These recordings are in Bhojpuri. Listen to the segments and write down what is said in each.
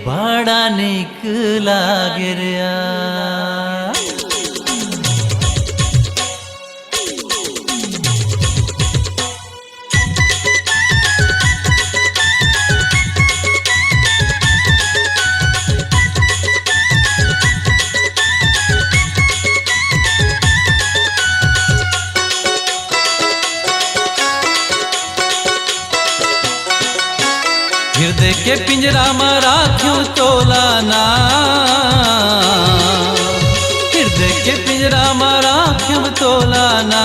बड़ा निक लागे रिया। हृदय के पिंजरा में राख्यू तोलाना, हृदय के पिंजरा में राख्यू तोलाना।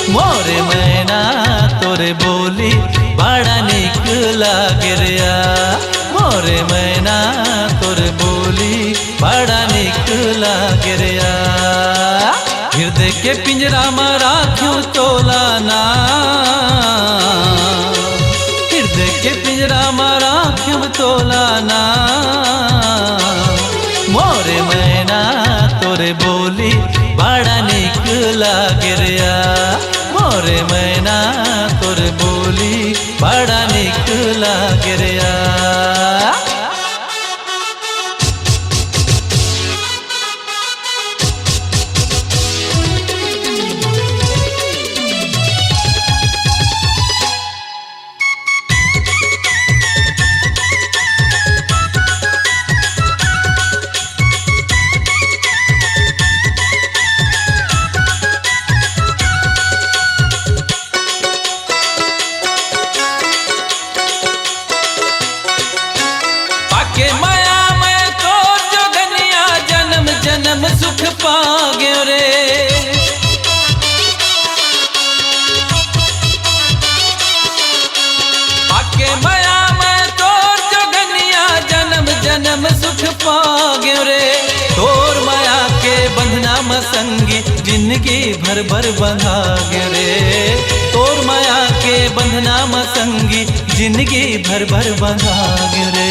मोरे मैना तोरे बोली बड़ा निक लागे रिया। मोरे मैना तोरे बोली बड़ा निक लागे रिया। हृदय के पिंजरा में राख्यू तोलाना, हृदय के पिंजरा में राख्यू तोलाना। मोरे मैना तोरे बोली बड़ा निक लागे रिया। मोरे मैना तोरे बोली बड़ा निक लागे रिया। के माया में तो जोगनिया जन्म जन्म सुख पागे रे। आके माया में तो जोगनिया जन्म जन्म सुख पागे रे। तोर माया के बंधना में संगी जिंदगी भर भर बंधागे रे। तोर माया के बंधना में संगी जिंदगी भर भर बंधागे रे।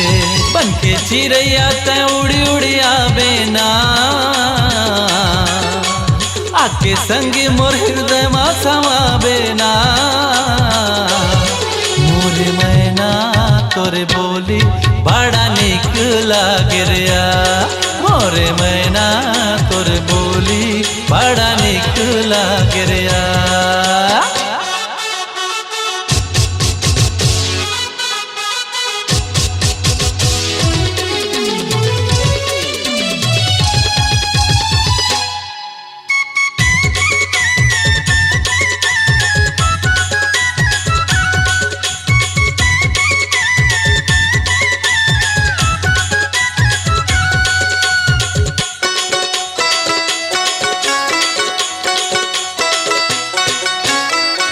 बन के चिड़ैया तै उड़ी उड़ी आवे ना, आके संगी मोर हृदय में समावे ना। मोरे मैना तोरे बोली बड़ा निक लागे रिया। मोरे मैना तोरे बोली बड़ा निक लागे रिया।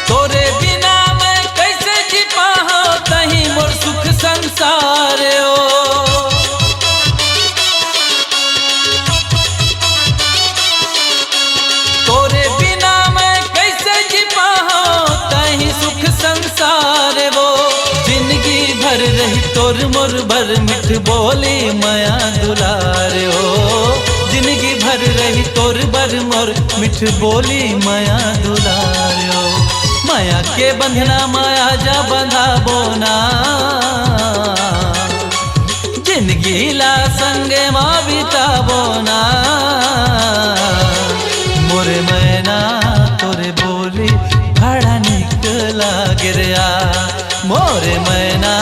तोरे बिना मैं कैसे जी पाहो तही मोर सुख संसार ओ। तोरे बिना मैं कैसे जी पाहो तही सुख संसार वो। जिंदगी भर रही तोर मोर भर मिठ बोली माया दुलार ओ। जिंदगी भर रही तोर बर मोर मिठ बोली माया दुलार ओ। माया के बंधना माया जा बंधाबो ना, जिंदगी ला संगे माँ बिताबो ना। मोरे मैना तोरे बोली बड़ा निक लागे रिया। मोरे मैना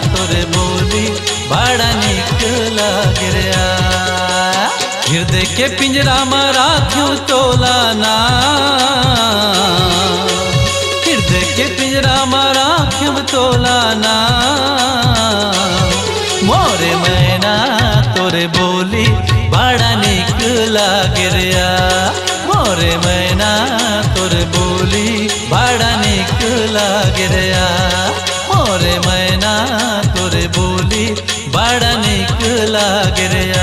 तोरे बोली बड़ा निक लागे रिया। हृदय के पिंजरा में राख्यू तोलाना, हृदय के पिंजरा में राख्यू तोलाना। मोरे मैना तोरे बोली बड़ा निक लागे रिया। मोरे मैना तोरे बोली बड़ा निक लागे रिया। मोरे मैना तोरे बोली बड़ा निक लागे रिया।